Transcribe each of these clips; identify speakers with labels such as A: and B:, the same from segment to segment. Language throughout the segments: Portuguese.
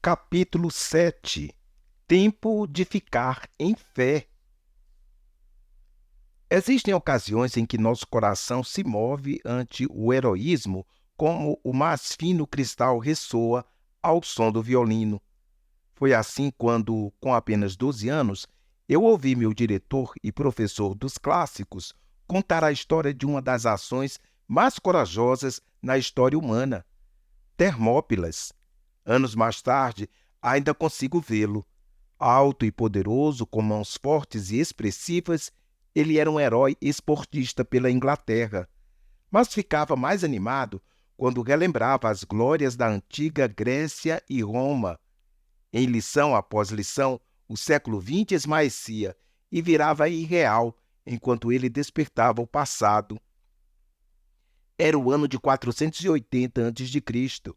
A: Capítulo 7. Tempo de ficar em fé. Existem ocasiões em que nosso coração se move ante o heroísmo como o mais fino cristal ressoa ao som do violino. Foi assim quando, com apenas 12 anos, eu ouvi meu diretor e professor dos clássicos contar a história de uma das ações mais corajosas na história humana, Termópilas. Anos mais tarde, ainda consigo vê-lo. Alto e poderoso, com mãos fortes e expressivas, ele era um herói esportista pela Inglaterra, mas ficava mais animado quando relembrava as glórias da antiga Grécia e Roma. Em lição após lição, o século XX esmaecia e virava irreal enquanto ele despertava o passado. Era o ano de 480 a.C.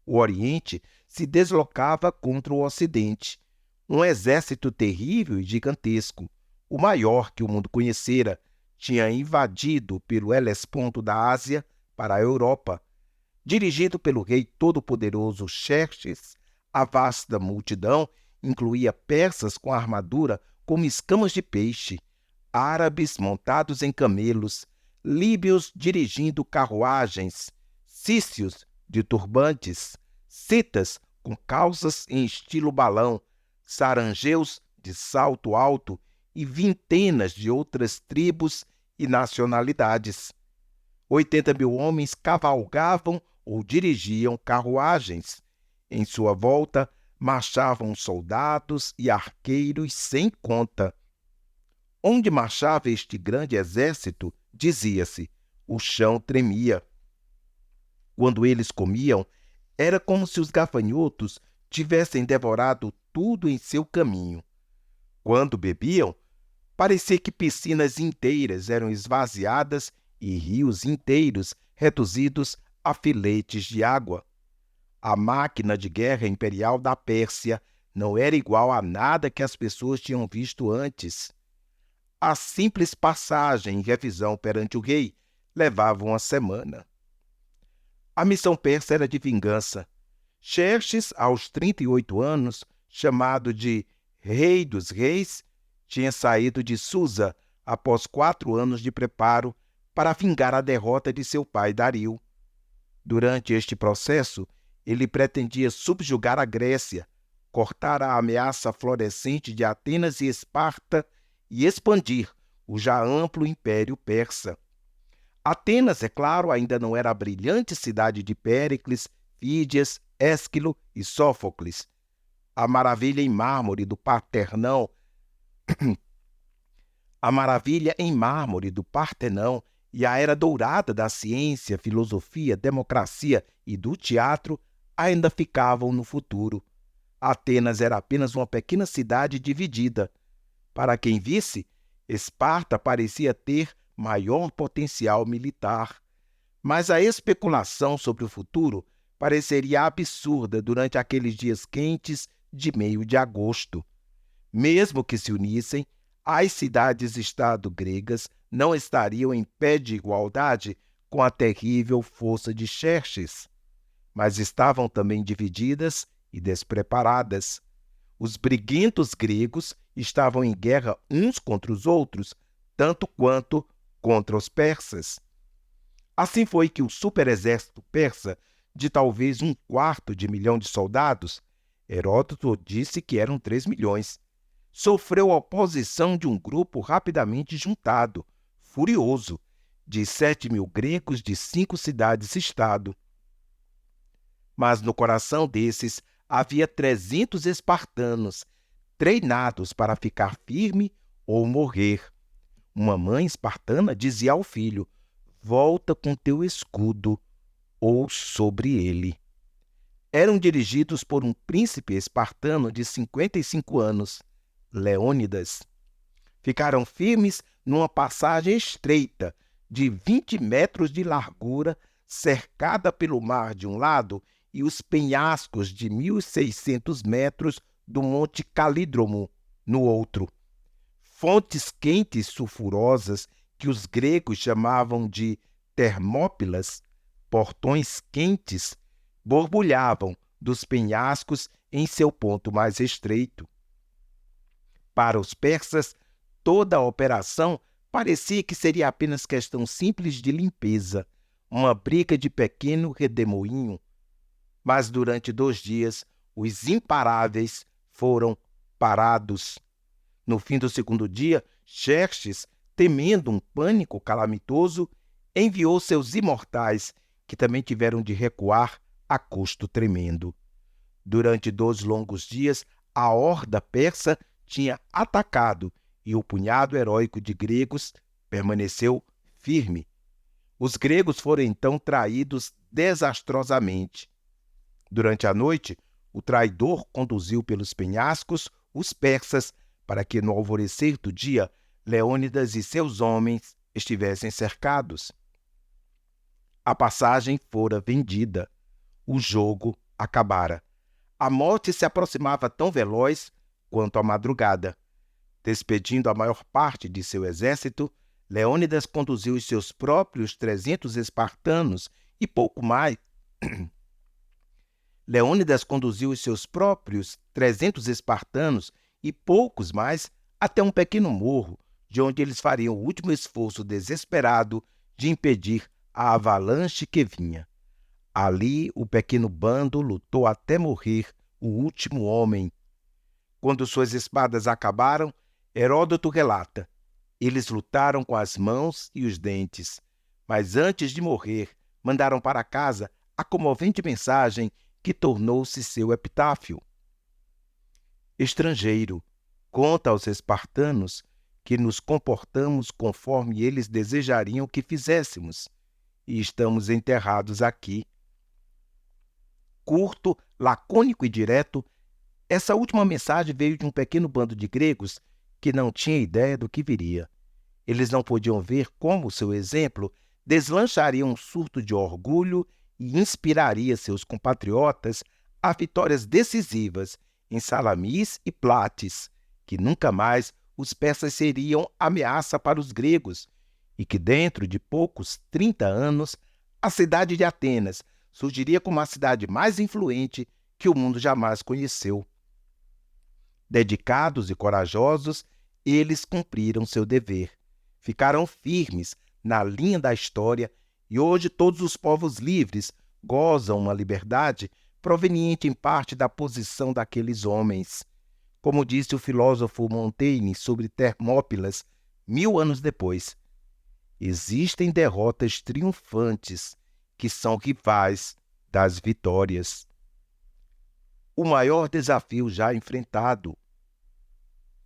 A: O Oriente se deslocava contra o Ocidente. Um exército terrível e gigantesco, o maior que o mundo conhecera, tinha invadido pelo Helesponto da Ásia para a Europa. Dirigido pelo rei todo-poderoso Xerxes, a vasta multidão incluía persas com armadura como escamas de peixe, árabes montados em camelos, líbios dirigindo carruagens, sícios de turbantes, cetas com calças em estilo balão, saranjeus de salto alto e vintenas de outras tribos e nacionalidades. 80.000 homens cavalgavam ou dirigiam carruagens. Em sua volta, marchavam soldados e arqueiros sem conta. Onde marchava este grande exército, dizia-se, o chão tremia. Quando eles comiam, era como se os gafanhotos tivessem devorado tudo em seu caminho. Quando bebiam, parecia que piscinas inteiras eram esvaziadas e rios inteiros reduzidos a filetes de água. A máquina de guerra imperial da Pérsia não era igual a nada que as pessoas tinham visto antes. A simples passagem e revisão perante o rei levava uma semana. A missão persa era de vingança. Xerxes, aos 38 anos, chamado de Rei dos Reis, tinha saído de Susa após 4 anos de preparo para vingar a derrota de seu pai Dario. Durante este processo, ele pretendia subjugar a Grécia, cortar a ameaça florescente de Atenas e Esparta e expandir o já amplo Império Persa. Atenas, é claro, ainda não era a brilhante cidade de Péricles, Fídias, Ésquilo e Sófocles. A maravilha em mármore do Partenão e a era dourada da ciência, filosofia, democracia e do teatro ainda ficavam no futuro. Atenas era apenas uma pequena cidade dividida. Para quem visse, Esparta parecia ter maior potencial militar. Mas a especulação sobre o futuro pareceria absurda durante aqueles dias quentes de meio de agosto. Mesmo que se unissem, as cidades-estado gregas não estariam em pé de igualdade com a terrível força de Xerxes, mas estavam também divididas e despreparadas. Os briguentos gregos estavam em guerra uns contra os outros, tanto quanto contra os persas. Assim foi que o superexército persa, de talvez 250.000 de soldados, Heródoto disse que eram 3 milhões, sofreu a oposição de um grupo rapidamente juntado, furioso, de 7.000 gregos de 5 cidades-estado. Mas no coração desses havia 300 espartanos, treinados para ficar firme ou morrer. Uma mãe espartana dizia ao filho: "Volta com teu escudo ou sobre ele." Eram dirigidos por um príncipe espartano de 55 anos, Leônidas. Ficaram firmes numa passagem estreita, de 20 metros de largura, cercada pelo mar de um lado e os penhascos de 1.600 metros do Monte Calídromo no outro. Fontes quentes sulfurosas, que os gregos chamavam de Termópilas, portões quentes, borbulhavam dos penhascos em seu ponto mais estreito. Para os persas, toda a operação parecia que seria apenas questão simples de limpeza, uma briga de pequeno redemoinho. Mas durante 2 dias, os imparáveis foram parados. No fim do segundo dia, Xerxes, temendo um pânico calamitoso, enviou seus imortais, que também tiveram de recuar a custo tremendo. Durante 2 longos dias, a horda persa tinha atacado e o punhado heróico de gregos permaneceu firme. Os gregos foram então traídos desastrosamente. Durante a noite, o traidor conduziu pelos penhascos os persas para que, no alvorecer do dia, Leônidas e seus homens estivessem cercados. A passagem fora vendida. O jogo acabara. A morte se aproximava tão veloz quanto a madrugada. Despedindo a maior parte de seu exército, Leônidas conduziu os seus próprios 300 espartanos e pouco mais. Leônidas conduziu os seus próprios 300 espartanos e poucos mais até um pequeno morro, de onde eles fariam o último esforço desesperado de impedir a avalanche que vinha. Ali, o pequeno bando lutou até morrer o último homem. Quando suas espadas acabaram, Heródoto relata: eles lutaram com as mãos e os dentes, mas antes de morrer, mandaram para casa a comovente mensagem que tornou-se seu epitáfio. Estrangeiro, conta aos espartanos que nos comportamos conforme eles desejariam que fizéssemos, e estamos enterrados aqui. Curto, lacônico e direto, essa última mensagem veio de um pequeno bando de gregos que não tinha ideia do que viria. Eles não podiam ver como seu exemplo deslancharia um surto de orgulho e inspiraria seus compatriotas a vitórias decisivas em Salamis e Plates, que nunca mais os persas seriam ameaça para os gregos, e que dentro de poucos 30 anos a cidade de Atenas surgiria como a cidade mais influente que o mundo jamais conheceu. Dedicados e corajosos, eles cumpriram seu dever. Ficaram firmes na linha da história e hoje todos os povos livres gozam uma liberdade proveniente em parte da posição daqueles homens. Como disse o filósofo Montaigne sobre Termópilas 1000 anos depois, existem derrotas triunfantes que são rivais das vitórias. O maior desafio já enfrentado.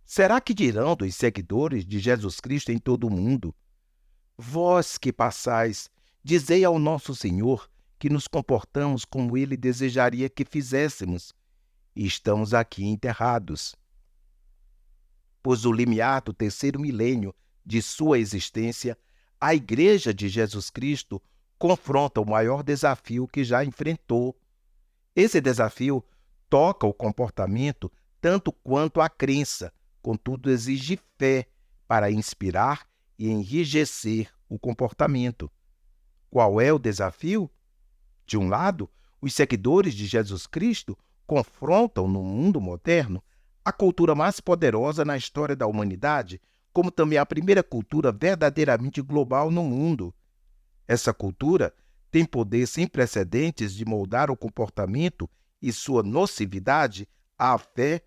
A: Será que dirão dos seguidores de Jesus Cristo em todo o mundo: vós que passais, dizei ao nosso Senhor que nos comportamos como ele desejaria que fizéssemos, e estamos aqui enterrados. Pois o limiar do 3º milênio de sua existência, a Igreja de Jesus Cristo confronta o maior desafio que já enfrentou. Esse desafio toca o comportamento tanto quanto a crença, contudo exige fé para inspirar e enrijecer o comportamento. Qual é o desafio? De um lado, os seguidores de Jesus Cristo confrontam no mundo moderno a cultura mais poderosa na história da humanidade, como também a primeira cultura verdadeiramente global no mundo. Essa cultura tem poder sem precedentes de moldar o comportamento e sua nocividade à fé.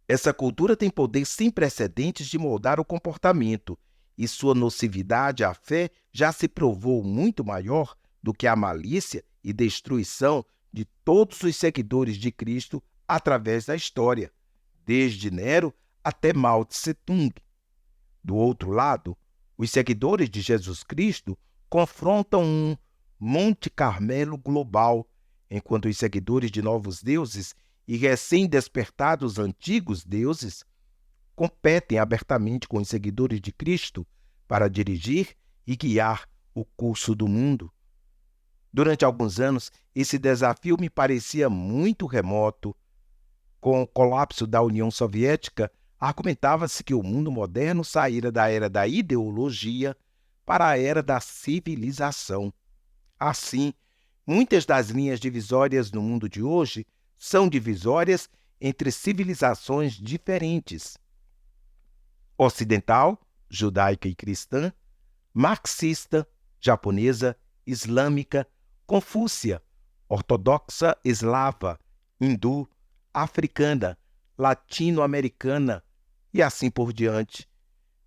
A: Essa cultura tem poder sem precedentes de moldar o comportamento e sua nocividade à fé já se provou muito maior do que a malícia e destruição de todos os seguidores de Cristo através da história, desde Nero até Mao Tse-tung. Do outro lado, os seguidores de Jesus Cristo confrontam um Monte Carmelo global, enquanto os seguidores de novos deuses e recém-despertados antigos deuses competem abertamente com os seguidores de Cristo para dirigir e guiar o curso do mundo. Durante alguns anos, esse desafio me parecia muito remoto. Com o colapso da União Soviética, argumentava-se que o mundo moderno saíra da era da ideologia para a era da civilização. Assim, Muitas das linhas divisórias no mundo de hoje são divisórias entre civilizações diferentes: ocidental, judaica e cristã, marxista, japonesa, islâmica, confúcia, ortodoxa eslava, hindu, africana, latino-americana e assim por diante.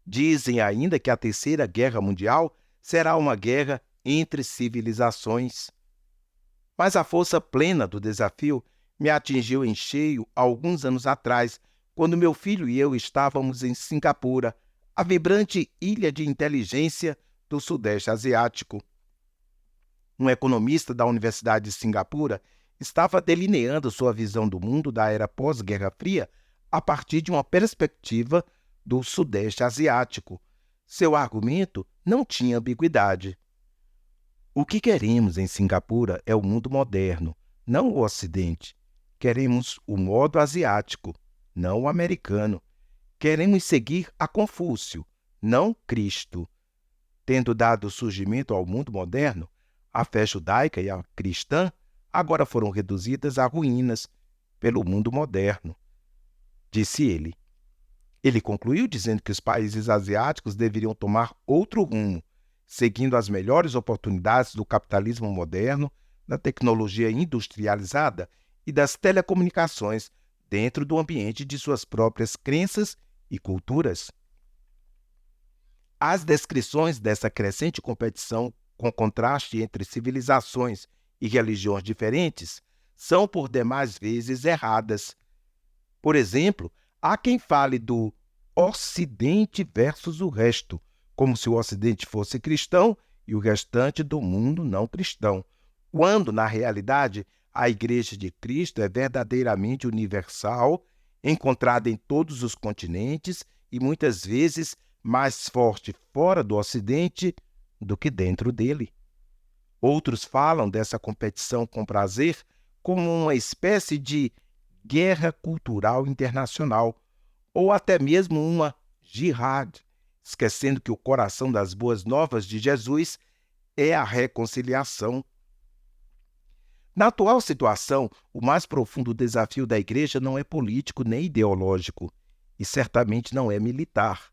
A: Dizem ainda que a Terceira Guerra Mundial será uma guerra entre civilizações. Mas a força plena do desafio me atingiu em cheio há alguns anos atrás, quando meu filho e eu estávamos em Singapura, a vibrante ilha de inteligência do Sudeste Asiático. Um economista da Universidade de Singapura estava delineando sua visão do mundo da era pós-Guerra Fria a partir de uma perspectiva do Sudeste Asiático. Seu argumento não tinha ambiguidade. O que queremos em Singapura é o mundo moderno, não o Ocidente. Queremos o modo asiático, não o americano. Queremos seguir a Confúcio, não Cristo. Tendo dado surgimento ao mundo moderno, a fé judaica e a cristã agora foram reduzidas a ruínas pelo mundo moderno, disse ele. Ele concluiu dizendo que os países asiáticos deveriam tomar outro rumo, seguindo as melhores oportunidades do capitalismo moderno, da tecnologia industrializada e das telecomunicações dentro do ambiente de suas próprias crenças e culturas. As descrições dessa crescente competição com contraste entre civilizações e religiões diferentes são por demais vezes erradas. Por exemplo, há quem fale do Ocidente versus o resto, como se o Ocidente fosse cristão e o restante do mundo não cristão, quando, na realidade, a Igreja de Cristo é verdadeiramente universal, encontrada em todos os continentes e muitas vezes mais forte fora do Ocidente do que dentro dele. Outros falam dessa competição com prazer como uma espécie de guerra cultural internacional, ou até mesmo uma jihad, esquecendo que o coração das boas novas de Jesus é a reconciliação. Na atual situação, o mais profundo desafio da Igreja não é político nem ideológico, e certamente não é militar.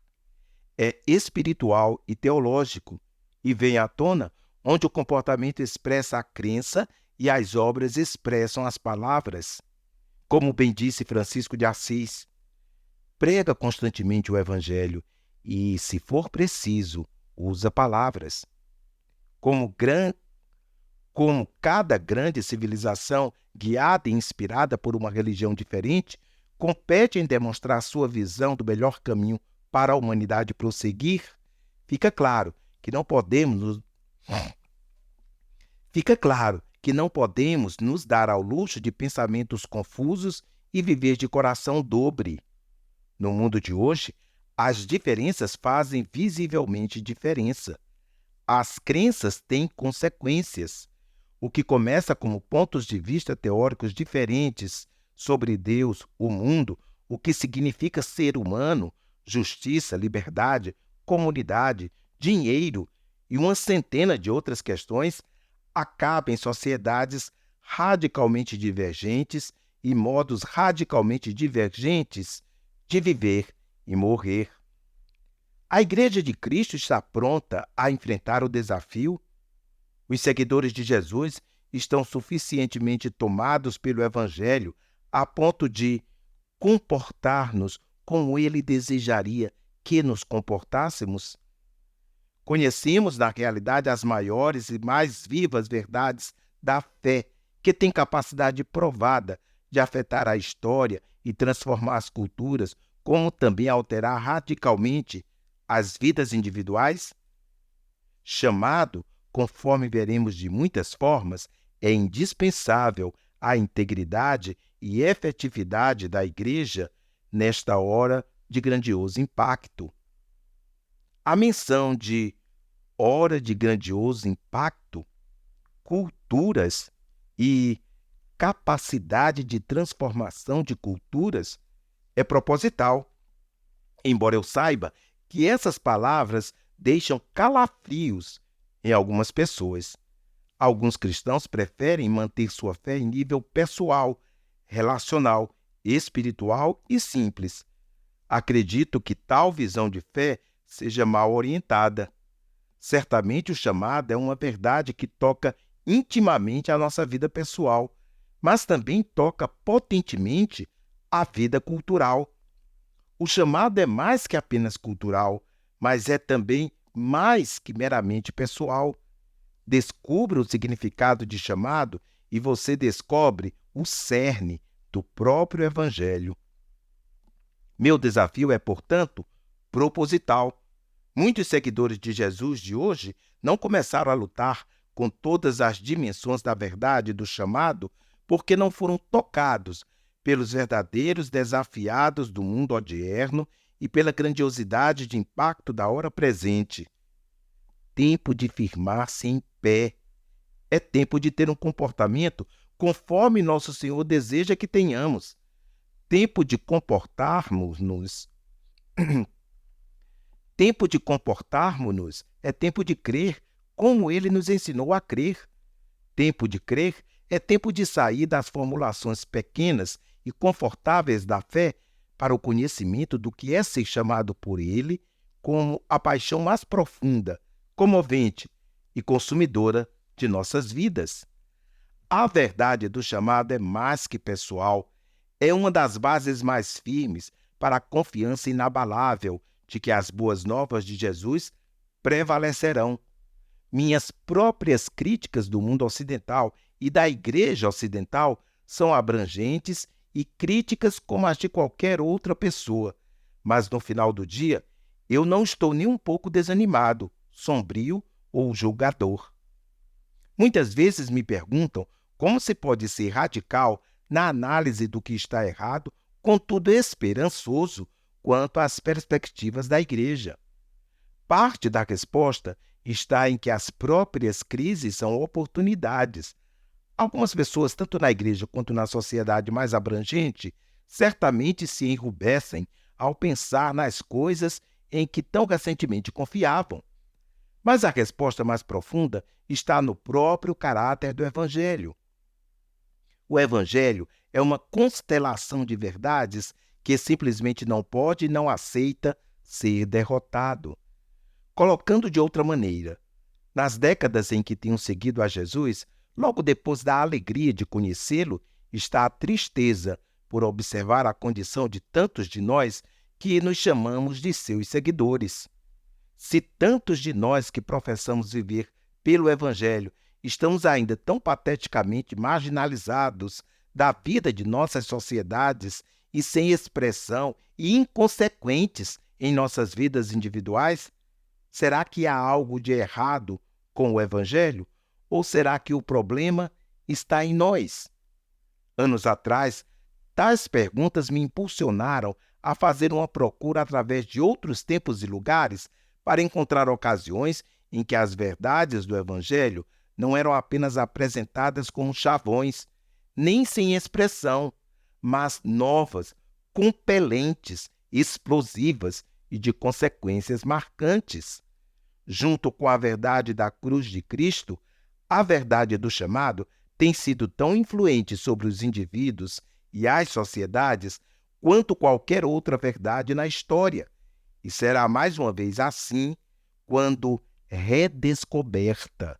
A: É espiritual e teológico, e vem à tona onde o comportamento expressa a crença e as obras expressam as palavras. Como bem disse Francisco de Assis, prega constantemente o Evangelho e, se for preciso, usa palavras. Como cada grande civilização, guiada e inspirada por uma religião diferente, compete em demonstrar sua visão do melhor caminho para a humanidade prosseguir, fica claro que não podemos nos dar ao luxo de pensamentos confusos e viver de coração dobre. No mundo de hoje, as diferenças fazem visivelmente diferença. As crenças têm consequências. O que começa como pontos de vista teóricos diferentes sobre Deus, o mundo, o que significa ser humano, justiça, liberdade, comunidade, dinheiro e uma centena de outras questões, acaba em sociedades radicalmente divergentes e modos radicalmente divergentes de viver e morrer. A Igreja de Cristo está pronta a enfrentar o desafio? Os seguidores de Jesus estão suficientemente tomados pelo Evangelho a ponto de comportar-nos como ele desejaria que nos comportássemos? Conhecemos, na realidade, as maiores e mais vivas verdades da fé, que têm capacidade provada de afetar a história e transformar as culturas, como também alterar radicalmente as vidas individuais? Chamado, conforme veremos de muitas formas, é indispensável a integridade e efetividade da Igreja nesta hora de grandioso impacto. A menção de hora de grandioso impacto, culturas e capacidade de transformação de culturas é proposital, embora eu saiba que essas palavras deixam calafrios em algumas pessoas. Alguns cristãos preferem manter sua fé em nível pessoal, relacional, espiritual e simples. Acredito que tal visão de fé seja mal orientada. Certamente o chamado é uma verdade que toca intimamente a nossa vida pessoal, mas também toca potentemente a vida cultural. O chamado é mais que apenas cultural, mas é também mais que meramente pessoal. Descubra o significado de chamado e você descobre o cerne do próprio Evangelho. Meu desafio é, portanto, proposital. Muitos seguidores de Jesus de hoje não começaram a lutar com todas as dimensões da verdade do chamado porque não foram tocados pelos verdadeiros desafiados do mundo odierno e pela grandiosidade de impacto da hora presente. Tempo de firmar-se em pé. É tempo de ter um comportamento conforme nosso Senhor deseja que tenhamos. Tempo de comportarmos-nos. Tempo de comportarmos-nos é tempo de crer como Ele nos ensinou a crer. Tempo de crer é tempo de sair das formulações pequenas e confortáveis da fé para o conhecimento do que é ser chamado por Ele como a paixão mais profunda, comovente e consumidora de nossas vidas. A verdade do chamado é mais que pessoal, é uma das bases mais firmes para a confiança inabalável de que as boas novas de Jesus prevalecerão. Minhas próprias críticas do mundo ocidental e da Igreja Ocidental são abrangentes e críticas como as de qualquer outra pessoa, mas no final do dia eu não estou nem um pouco desanimado, sombrio ou julgador. Muitas vezes me perguntam como se pode ser radical na análise do que está errado, contudo esperançoso quanto às perspectivas da Igreja. Parte da resposta está em que as próprias crises são oportunidades. Algumas pessoas, tanto na Igreja quanto na sociedade mais abrangente, certamente se enrubescem ao pensar nas coisas em que tão recentemente confiavam. Mas a resposta mais profunda está no próprio caráter do Evangelho. O Evangelho é uma constelação de verdades que simplesmente não pode e não aceita ser derrotado. Colocando de outra maneira, nas décadas em que tenho seguido a Jesus, logo depois da alegria de conhecê-lo, está a tristeza por observar a condição de tantos de nós que nos chamamos de seus seguidores. Se tantos de nós que professamos viver pelo Evangelho estamos ainda tão pateticamente marginalizados da vida de nossas sociedades e sem expressão e inconsequentes em nossas vidas individuais, será que há algo de errado com o Evangelho? Ou será que o problema está em nós? Anos atrás, tais perguntas me impulsionaram a fazer uma procura através de outros tempos e lugares para encontrar ocasiões em que as verdades do Evangelho não eram apenas apresentadas como chavões, nem sem expressão, mas novas, compelentes, explosivas e de consequências marcantes. Junto com a verdade da cruz de Cristo, a verdade do chamado tem sido tão influente sobre os indivíduos e as sociedades quanto qualquer outra verdade na história, e será mais uma vez assim quando redescoberta.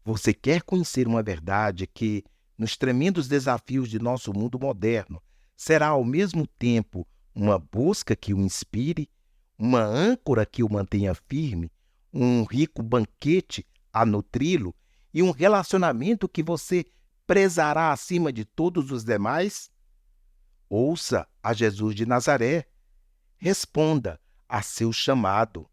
A: Você quer conhecer uma verdade que, nos tremendos desafios de nosso mundo moderno, será ao mesmo tempo uma busca que o inspire, uma âncora que o mantenha firme, um rico banquete a nutri-lo e um relacionamento que você prezará acima de todos os demais? Ouça a Jesus de Nazaré. Responda a seu chamado.